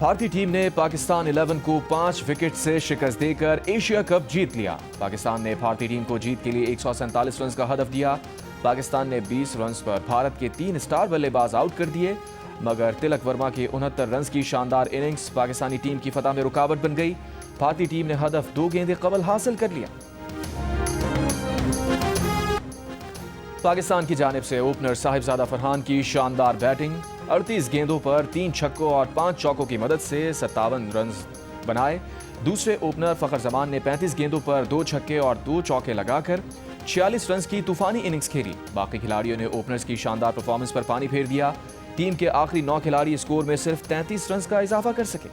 भारतीय टीम ने पाकिस्तान 11 को 5 विकेट से शिकस्त देकर एशिया कप जीत लिया। पाकिस्तान ने भारतीय टीम को जीत के लिए 147 रन का हदफ दिया। पाकिस्तान ने 20 रन पर भारत के 3 स्टार बल्लेबाज आउट कर दिए, मगर तिलक वर्मा के 69 रन की शानदार इनिंग्स पाकिस्तानी टीम की फतह में रुकावट बन गई। भारतीय टीम ने हदफ 2 गेंदें कबल हासिल कर लिया। पाकिस्तान की जानिब से ओपनर साहिबजादा फरहान की शानदार बैटिंग, 38 गेंदों पर 3 छक्कों और 5 चौकों की मदद से 57 रन बनाए। दूसरे ओपनर फखर जमान ने 35 गेंदों पर 2 छक्के और 2 चौके लगाकर 46 रन की तूफानी इनिंग्स खेली। बाकी खिलाड़ियों ने ओपनर्स की शानदार परफॉर्मेंस पर पानी फेर दिया। टीम के आखिरी 9 खिलाड़ी स्कोर में सिर्फ 33 रन का इजाफा कर सके।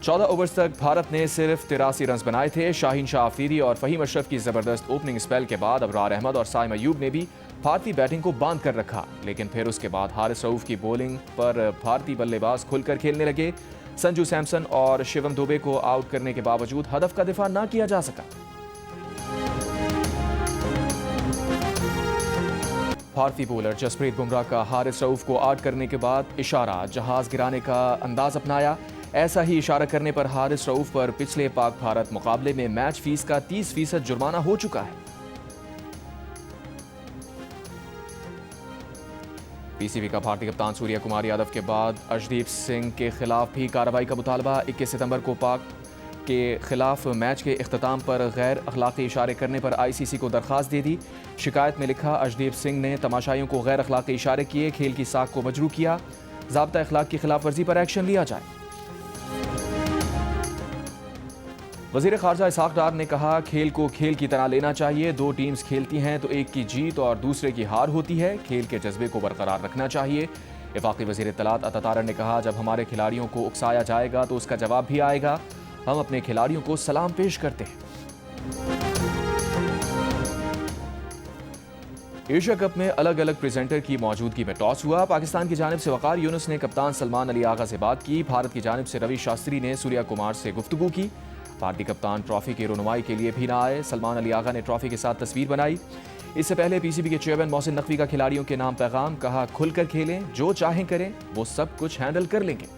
14 ओवर्स तक भारत ने सिर्फ 83 रन बनाए थे। शाहीन शाह अफरीदी और फहीम अशरफ की जबरदस्त ओपनिंग स्पेल के बाद अबरार अहमद और साइम अयूब ने भी भारतीय बैटिंग को बांध कर रखा, लेकिन फिर उसके बाद हारिस रऊफ की बॉलिंग पर भारतीय बल्लेबाज खुलकर खेलने लगे। संजू सैमसन और शिवम दुबे को आउट करने के बावजूद हदफ का दिफा न किया जा सका। भारतीय बॉलर जसप्रीत बुमराह का हारिस रऊफ को आउट करने के बाद इशारा जहाज गिराने का अंदाज अपनाया। ऐसा ही इशारा करने पर हारिस रऊफ पर पिछले पाक भारत मुकाबले में मैच फीस का 30% जुर्माना हो चुका है। पीसीबी का भारतीय कप्तान सूर्या कुमार यादव के बाद अर्शदीप सिंह के खिलाफ भी कार्रवाई का मुतालबा। 21 सितंबर को पाक के खिलाफ मैच के इख्तिताम पर गैर अखलाकी इशारे करने पर आईसीसी को दरखास्त दे दी। शिकायत में लिखा, अर्शदीप सिंह ने तमाशाइयों को गैर अखलाकी इशारे किए, खेल की साख को मजरू किया, ज़ाब्ता अखलाक की खिलाफ वर्जी पर एक्शन लिया जाए। वज़ीर ख़ारजा इसहाक डार ने कहा, खेल को खेल की तरह लेना चाहिए। 2 टीम्स खेलती हैं तो एक की जीत और दूसरे की हार होती है। खेल के जज्बे को बरकरार रखना चाहिए। वफाकी वज़ीर इत्तलात अता तारर ने कहा, जब हमारे खिलाड़ियों को उकसाया जाएगा तो उसका जवाब भी आएगा। हम अपने खिलाड़ियों को सलाम पेश करते हैं। एशिया कप में अलग अलग प्रेजेंटर की मौजूदगी में टॉस हुआ। पाकिस्तान की जानिब से वकार यूनुस ने कप्तान सलमान अली आगा से बात की। भारत की जानिब से रवि शास्त्री ने सूर्या कुमार से गुफ्तगू की। भारतीय कप्तान ट्रॉफी की रुनुमाई के लिए भी ना आए। सलमान अली आगा ने ट्रॉफी के साथ तस्वीर बनाई। इससे पहले पीसीबी के चेयरमैन मोहसिन नकवी का खिलाड़ियों के नाम पैगाम, कहा खुलकर खेलें, जो चाहें करें, वो सब कुछ हैंडल कर लेंगे।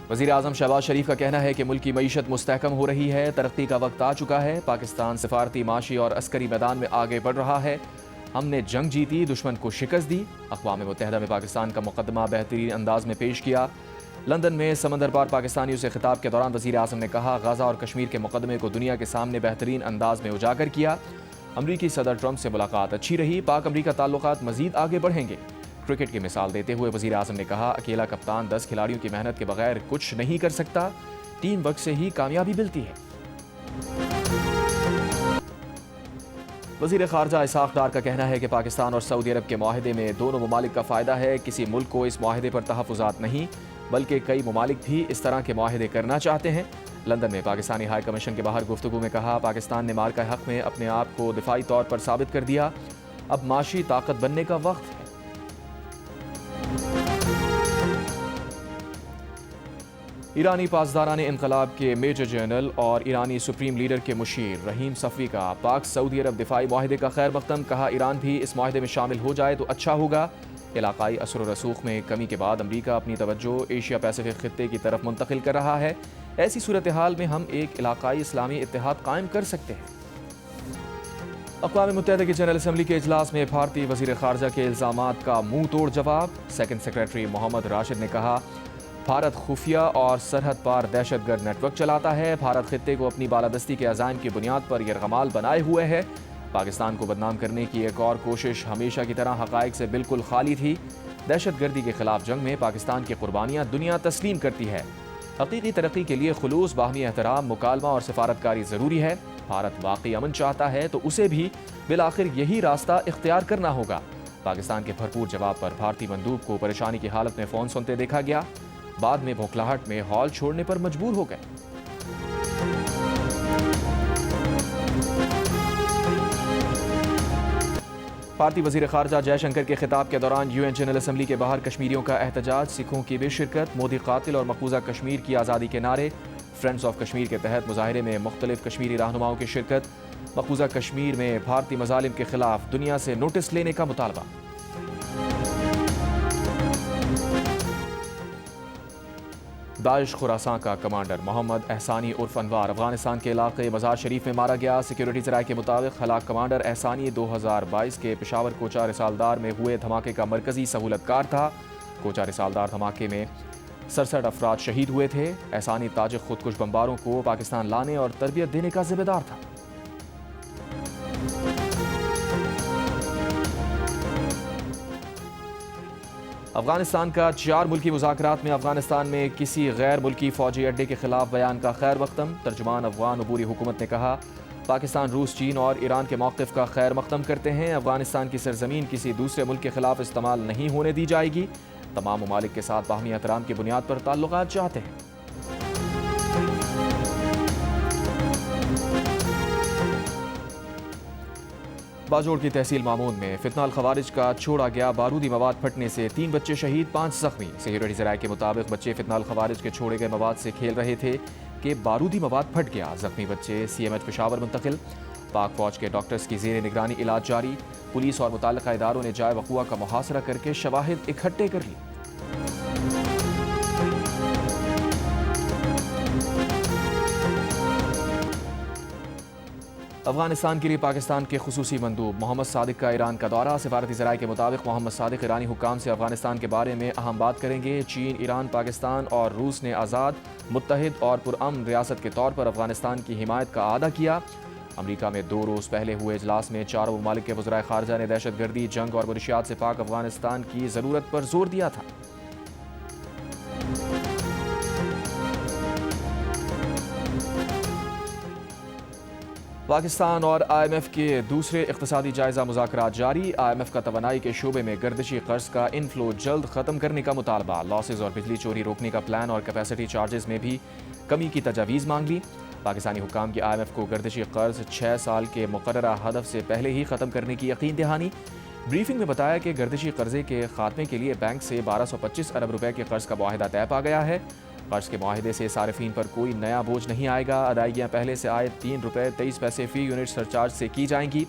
वज़ीर आज़म शहबाज शरीफ का कहना है कि मुल्क की मईशत मुस्तहकम हो रही है, तरक्की का वक्त आ चुका है। पाकिस्तान सफारती, माशी और अस्करी मैदान में आगे बढ़ रहा है। हमने जंग जीती, दुश्मन को शिकस्त दी। अक़वाम मुत्तहिदा में पाकिस्तान का मुकदमा बेहतरीन अंदाज में पेश किया। लंदन में समंदर पार पाकिस्तानियों से खिताब के दौरान वज़ीर आज़म ने कहा, गाज़ा और कश्मीर के मुकदमे को दुनिया के सामने बेहतरीन अंदाज में उजागर किया। अमरीकी सदर ट्रंप से मुलाकात अच्छी रही। पाक अमरीका ताल्लुकात मज़ीद आगे बढ़ेंगे। क्रिकेट की मिसाल देते हुए वज़ीर आज़म ने कहा, अकेला कप्तान 10 खिलाड़ियों की मेहनत के बगैर कुछ नहीं कर सकता। टीम वर्क से ही कामयाबी मिलती है। वज़ीर ख़ारजा इसहाक डार का कहना है कि पाकिस्तान और सऊदी अरब के मुआहदे में दोनों ममालिक का फ़ायदा है। किसी मुल्क को इस मुआहदे पर तहफ़्फ़ुज़ात नहीं, बल्कि कई ममालिक भी इस तरह के मुआहदे करना चाहते हैं। लंदन में पाकिस्तानी हाई कमीशन के बाहर गुफ्तगू में कहा, पाकिस्तान ने मार्का हक़ में अपने आप को दिफाई तौर पर साबित कर दिया। अब माशी ताकत बनने का वक्त है। ईरानी पासदारान इनकलाब के मेजर जनरल और ईरानी सुप्रीम लीडर के मुशीर रहीम सफ़वी का पाक सऊदी अरब दिफाई मुआहदे का खैर मकदम। कहा, ईरान भी इस मुआहदे में शामिल हो जाए तो अच्छा होगा। इलाकाई असर व रसूख में कमी के बाद अमरीका अपनी तवज्जो एशिया पैसिफिक खित्ते की तरफ मुंतकिल कर रहा है। ऐसी सूरत हाल में हम एक इलाकाई इस्लामी इत्तेहाद कायम कर सकते हैं। अक़वाम मुत्तहिदा की जनरल असम्बली के इजलास में भारतीय वज़ीर ख़ारजा के इल्ज़ामात का मुंह तोड़ जवाब। सेकंड सेक्रेटरी मोहम्मद राशिद ने कहा, भारत खुफिया और सरहद पार दहशतगर्द नेटवर्क चलाता है। भारत खित्ते को अपनी बालादस्ती के अज़ाइम की बुनियाद पर यरगमाल बनाए हुए है। पाकिस्तान को बदनाम करने की एक और कोशिश हमेशा की तरह हक़ाइक़ से बिल्कुल खाली थी। दहशतगर्दी के खिलाफ जंग में पाकिस्तान की कुर्बानियाँ दुनिया तस्लीम करती है। हकीकी तरक्की के लिए खुलूस, बाहमी एहतराम, मुकालमा और सफारतकारी ज़रूरी है। भारत वाकई अमन चाहता है तो उसे भी बिलाखिर यही रास्ता इख्तियार करना होगा। पाकिस्तान के भरपूर जवाब पर भारतीय मंदूब को परेशानी की हालत में फ़ोन सुनते देखा गया। बाद में भोखलाहट में हॉल छोड़ने पर मजबूर हो गए। भारतीय वज़ीर ख़ारजा जयशंकर के खिताब के दौरान यूएन जनरल असम्बली के बाहर कश्मीरियों का एहतजाज, सिखों की भी शिरकत। मोदी कातिल और मकबूजा कश्मीर की आज़ादी के नारे। फ्रेंड्स ऑफ कश्मीर के तहत मुजाहरे में मुख्तलिफ कश्मीरी रहनुमाओं की शिरकत। मकबूजा कश्मीर में भारतीय मजालिम के खिलाफ दुनिया से नोटिस लेने का मुतालबा। दाइश खुरासान का कमांडर मोहम्मद एहसानी उर्फ अनवार अफगानिस्तान के इलाके मजार शरीफ में मारा गया। सिक्योरिटी ज़राए के मुताबिक हलाक कमांडर एहसानी 2022 के पेशावर कोचा रिसालदार में हुए धमाके का मरकजी सहूलतकार था। कोचा रिसालदार धमाके में 67 अफराद शहीद हुए थे। एहसानी ताजिक खुदकुश बमबारों को पाकिस्तान लाने और तरबियत देने का जिम्मेदार था। अफगानिस्तान का 4 मुल्की मुज़ाकरात में अफगानिस्तान में किसी गैर मुल्की फौजी अड्डे के खिलाफ बयान का खैर मकदम। तर्जुमान अफगान अबूरी हुकूमत ने कहा, पाकिस्तान रूस, चीन और ईरान के मौक़िफ़ का खैर मकदम करते हैं। अफगानिस्तान की सरजमीन किसी दूसरे मुल्क के खिलाफ इस्तेमाल नहीं होने दी जाएगी। तमाम ममालिक के साथ बाहमी एहतराम की बुनियाद पर ताल्लुकात चाहते हैं। बाजोड़ की तहसील मामून में फितनाल खवारिज का छोड़ा गया बारूदी मवाद फटने से 3 बच्चे शहीद, 5 जख्मी। सिक्योरिटी ज़राए के मुताबिक बच्चे फितनाल खवारिज के छोड़े गए मवाद से खेल रहे थे कि बारूदी मवाद फट गया। जख्मी बच्चे CMH पेशावर मुंतकिल। पाक फौज के डॉक्टर्स की ज़ेर निगरानी इलाज जारी। पुलिस और मुताल्लिक़ा इदारों ने जाए वक़ुआ का मुहासरा करके शवाहिद इकट्ठे कर लिए। अफगानिस्तान के लिए पाकिस्तान के खुसूसी मंदूब मोहम्मद सादिक का ईरान का दौरा। सिफारती ज़राए के मुताबिक मोहम्मद सादिक ईरानी हुक्काम से अफगानिस्तान के बारे में अहम बात करेंगे। चीन, ईरान, पाकिस्तान और रूस ने आज़ाद, मुत्तहिद और पुरअमन रियासत के तौर पर अफगानिस्तान की हिमायत का आदा किया। अमरीका में 2 रोज़ पहले हुए इजलास में चारों ममालिक के वज़राए ख़ारजा ने दहशतगर्दी, जंग और मुनशियात से पाक अफगानिस्तान की ज़रूरत पर जोर दिया था। पाकिस्तान और IMF के दूसरे इक़्तिसादी जायज़ा मुज़ाकरात जारी। IMF का तवानाई के शोबे में गर्दिशी कर्ज का इनफ्लो जल्द ख़त्म करने का मुतालबा। लॉसेज और बिजली चोरी रोकने का प्लान और कैपेसिटी चार्जेस में भी कमी की तजावीज़ मांग ली। पाकिस्तानी हुक्काम की IMF को गर्दिशी कर्ज 6 साल के मुकर्ररा हदफ से पहले ही ख़त्म करने की यकीन दहानी। ब्रीफिंग में बताया कि गर्दिशी कर्जे के खात्मे के लिए बैंक से 1225 अरब रुपए के कर्ज का मुआहिदा तय पा गया है। कर्ज के मुआहिदे से सारिफीन पर कोई नया बोझ नहीं आएगा। अदायगियाँ पहले से आए 3 रुपये 23 पैसे फ़ी यूनिट सरचार्ज से की जाएंगी।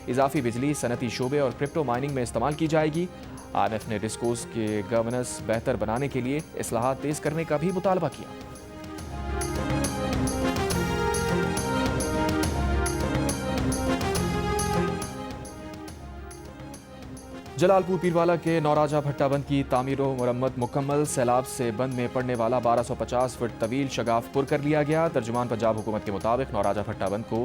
इजाफी बिजली सनती शोबे और क्रिप्टो माइनिंग में इस्तेमाल की जाएगी। IMF ने डिस्कोस के गवर्नेंस बेहतर बनाने के लिए इस्लाहात तेज़ करने का भी मुतालबा किया। जलालपुर पीरवाला के नौराजा भट्टा बंद की तामीर व मरम्मत मुकम्मल। सैलाब से बंद में पड़ने वाला 1250 फुट तवील शगाफ पुर कर लिया गया। तर्जुमान पंजाब हुकूमत के मुताबिक नौराजा भट्टा बंद को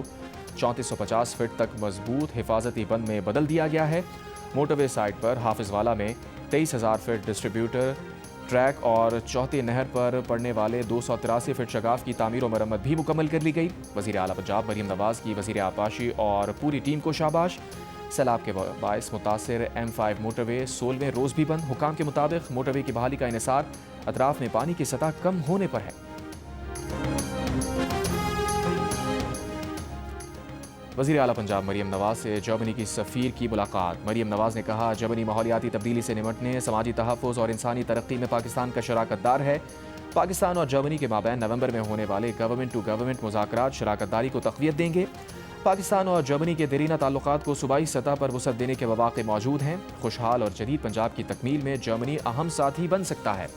3450 फुट तक मजबूत हिफाजती बंद में बदल दिया गया है। मोटरवे साइट पर हाफिजवाला में 23,000 फुट डिस्ट्रीब्यूटर ट्रैक और चौथी नहर पर पड़ने वाले 283 फुट शगाफ की तामीर व मरम्मत भी मुकम्मल कर ली गई। वज़ीर आला पंजाब मरीम नवाज़ की वज़ीर आबाशी और पूरी टीम को शाबाश। सैलाब के बायस मुतासर M5 मोटरवे 16वें रोज़ भी बंद। हुकाम के मुताबिक मोटरवे की बहाली का इन्हिसार अतराफ में पानी की सतह कम होने पर है। वज़ीर आला पंजाब मरीम नवाज़ से जर्मनी की सफ़ीर की मुलाकात। मरीम नवाज़ ने कहा, जर्मनी माहौलियाती तब्दीली से निमटने, समाजी तहफ़्फ़ुज़ और इंसानी तरक्की में पाकिस्तान का शराकतदार है। पाकिस्तान और जर्मनी के माबैन नवंबर में होने वाले गवर्नमेंट टू गवर्नमेंट मुज़ाकरात शराकतदारी को तक़वियत देंगे। पाकिस्तान और जर्मनी के देरीना ताल्लुकात को सूबाई सतह पर वसअत देने के मौक़े मौजूद हैं। खुशहाल और जदीद पंजाब की तकमील में जर्मनी अहम साथी बन सकता है।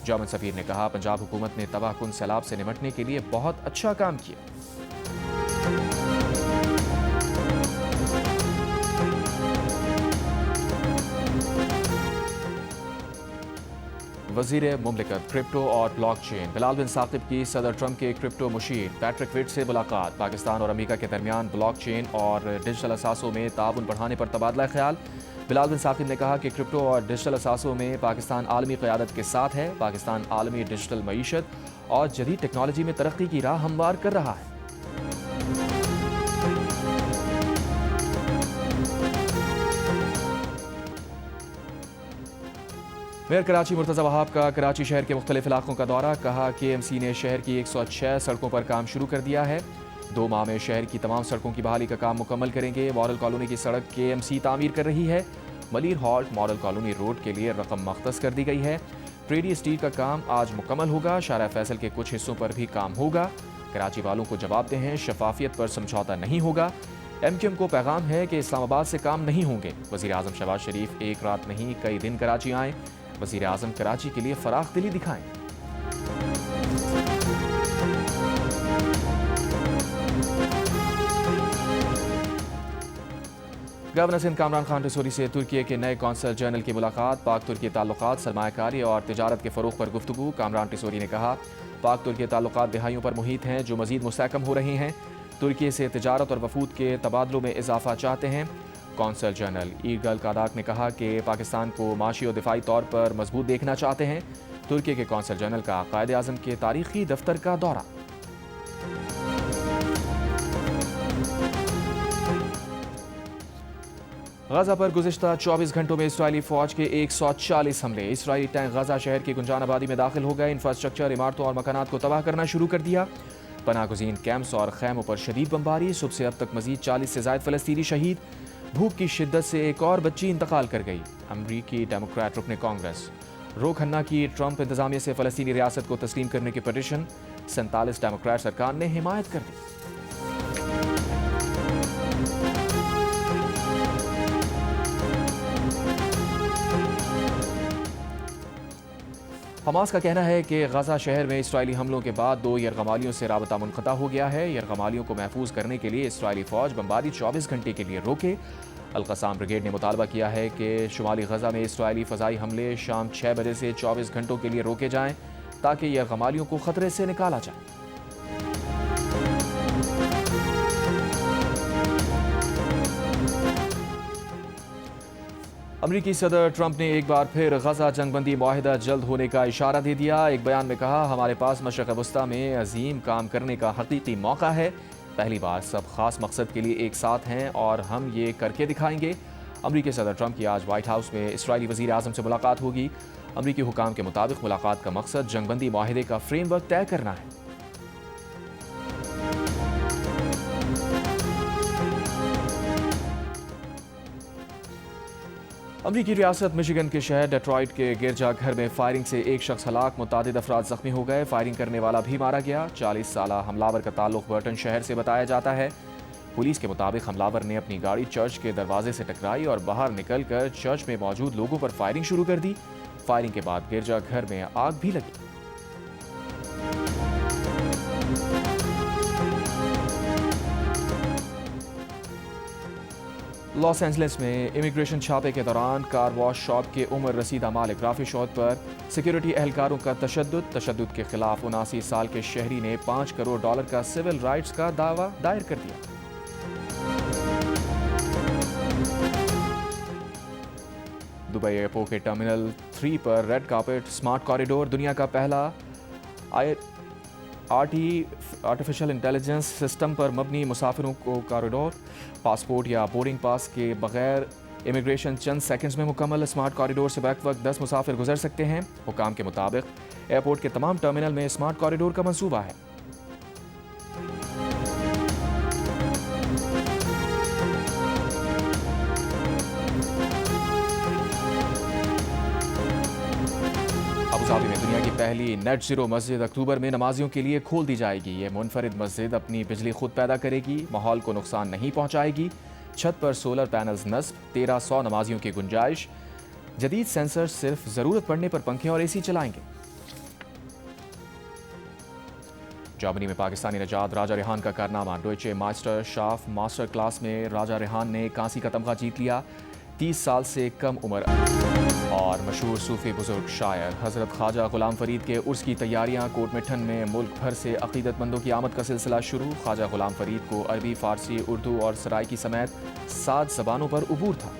जर्मन सफ़ीर ने कहा, पंजाब हुकूमत ने तबाहकुन सैलाब से निमटने के लिए बहुत अच्छा काम किया। वज़ीर मुमलिकत क्रिप्टो और ब्लॉकचेन बिलाल बिन साकिब की सदर ट्रंप के क्रिप्टो मुशीर पैट्रिक विट से मुलाकात। पाकिस्तान और अमेरिका के दरमियान ब्लॉकचेन और डिजिटल असासों में ताउन बढ़ाने पर तबादला ख्याल। बिलाल बिन साकिब ने कहा कि क्रिप्टो और डिजिटल असासों में पाकिस्तान आलमी क़यादत के साथ है। पाकिस्तान आलमी डिजिटल मईशत और जदीद टेक्नोलॉजी में तरक्की की राह हमवार कर रहा है। मेयर कराची मुर्तज़ा वहाब का कराची शहर के मुख्तलिफ इलाकों का दौरा। कहा, KMC ने शहर की 106 सड़कों पर काम शुरू कर दिया है। 2 माह में शहर की तमाम सड़कों की बहाली का काम मुकम्मल करेंगे। मॉडल कॉलोनी की सड़क KMC तामीर कर रही है। Malir halt model colony road के लिए रकम मख्तस कर दी गई है। प्रेरी स्टील का काम आज मुकम्मल होगा। शारा फैसल के कुछ हिस्सों पर भी काम होगा। कराची वालों को जवाब दें, शफाफियत पर समझौता नहीं होगा। MQM को पैगाम है कि इस्लामाबाद से काम नहीं होंगे। वज़ीर आज़म शहबाज शरीफ एक रात नहीं कई दिन कराची आएँ। वज़ीर आज़म कराची के लिए फराख दिली दिखाएं। गवर्नर सिंध कामरान खान रसूरी से तुर्की के नए कौंसल जनरल की मुलाकात। पाक तुर्की ताल्लुकात, सरमायाकारी और तिजारत के फ़रोग़ पर गुफ्तगू। कामरान रसूरी ने कहा, पाक तुर्की ताल्लुकात दिहाइयों पर मुहित हैं जो मज़ीद मुस्तहकम हो रहे हैं। तुर्की से तिजारत और वफूद के तबादलों में इजाफा चाहते हैं। कौंसल जनरल ईगल कादाक ने कहा कि पाकिस्तान को माशी और दिफाई तौर पर मजबूत देखना चाहते हैं। तुर्की के कौंसल जनरल का कायदे आज़म के तारीखी दफ्तर का दौरा। गजा पर गुज़िश्ता 24 घंटों में इसराइली फ़ौज के 140 हमले। इसराइली टैंक गजा शहर की गुंजान आबादी में दाखिल हो गए। इंफ्रास्ट्रक्चर, इमारतों और मकानात को तबाह करना शुरू कर दिया। पनागुज़ीन कैंप्स और खैमों पर शदीद बमबारी। सुबह से अब तक मजीद 40 से ज़ायद फ़लस्तीनी शहीद। भूख की शिद्दत से एक और बच्ची इंतकाल कर गई। अमरीकी डेमोक्रेट रुकने कांग्रेस रोक हन्ना की ट्रंप इंतजामिया से फ़लस्तीनी रियासत को तस्लीम करने की पिटीशन। 47 डेमोक्रेट सरकार ने हिमायत कर दी। हमास का कहना है कि गजा शहर में इसराइली हमलों के बाद 2 यरगमालियों से राबता मुनक़ता हो गया है। यरगमालियों को महफूज करने के लिए इसराइली फ़ौज बमबारी 24 घंटे के लिए रोके। अल-क़स्साम ब्रिगेड ने मुतालबा किया है कि शुमाली गजा में इसराइली फ़ज़ाई हमले शाम 6 बजे से 24 घंटों के लिए रोके जाएँ ताकि यरगमालियों को ख़तरे से निकाला जाए। अमरीकी सदर ट्रंप ने एक बार फिर गजा जंगबंदी मुआहिदा जल्द होने का इशारा दे दिया। एक बयान में कहा, हमारे पास मशरक़ वस्ता में अजीम काम करने का हकीकी मौका है। पहली बार सब खास मकसद के लिए एक साथ हैं और हम ये करके दिखाएंगे। अमरीकी सदर ट्रंप की आज व्हाइट हाउस में इसराइली वज़ीर आज़म से मुलाकात होगी। अमरीकी हुकाम के मुताबिक मुलाकात का मकसद जंगबंदी मुआहिदे का फ्रेमवर्क तय करना है। अमरीकी रियासत मिशिगन के शहर डेट्रॉइट के गिरजाघर में फायरिंग से एक शख्स हलाक, मुतादिद अफराद जख्मी हो गए। फायरिंग करने वाला भी मारा गया। 40 साला हमलावर का ताल्लुक बर्टन शहर से बताया जाता है। पुलिस के मुताबिक हमलावर ने अपनी गाड़ी चर्च के दरवाजे से टकराई और बाहर निकलकर चर्च में मौजूद लोगों पर फायरिंग शुरू कर दी। फायरिंग के बाद गिरजाघर में आग भी लगी। लॉस एंजलिस में इमिग्रेशन छापे के दौरान कार वॉश शॉप के उम्र रसीदा मालिक राफी शौद पर सिक्योरिटी एहलकारों का तशद्दुद के खिलाफ 79 साल के शहरी ने $5 करोड़ का सिविल राइट्स का दावा दायर कर दिया। दुबई एयरपोर्ट के टर्मिनल 3 पर रेड कार्पेट स्मार्ट कॉरिडोर, दुनिया का पहला आर्टिफिशियल इंटेलिजेंस सिस्टम पर मबनी मुसाफिरों को कॉरिडोर। पासपोर्ट या बोर्डिंग पास के बगैर इमिग्रेशन चंद सेकंड्स में मुकम्मल। स्मार्ट कॉरिडोर से बैक वक्त 10 मुसाफिर गुजर सकते हैं। हुकाम के मुताबिक एयरपोर्ट के तमाम टर्मिनल में स्मार्ट कॉरिडोर का मंसूबा है। अबुधाबी में दुनिया की पहली नेट ज़ीरो मस्जिद अक्टूबर में नमाजियों के लिए खोल दी जाएगी। ये मुनफरिद मस्जिद अपनी बिजली खुद पैदा करेगी, माहौल को नुकसान नहीं पहुंचाएगी। छत पर सोलर पैनल्स नस्ब, 1300 नमाजियों की गुंजाइश। जदीद सेंसर सिर्फ ज़रूरत पड़ने पर पंखे और AC चलाएंगे। जर्मनी में पाकिस्तानी नजाद राजा रेहान का कारनामा। डोइचे मास्टर शाफ मास्टर क्लास में राजा रेहान ने कांसी का तमगा जीत लिया। 30 साल से कम उम्र और मशहूर सूफी बुजुर्ग शायर हज़रत ख्वाजा गुलाम फरीद के उर्स की तैयारियां। कोटमिठन में मुल्क भर से अकीदतमंदों की आमद का सिलसिला शुरू। ख्वाजा गुलाम फरीद को अरबी, फारसी, उर्दू और सराइकी समेत 7 ज़बानों पर उबूर था।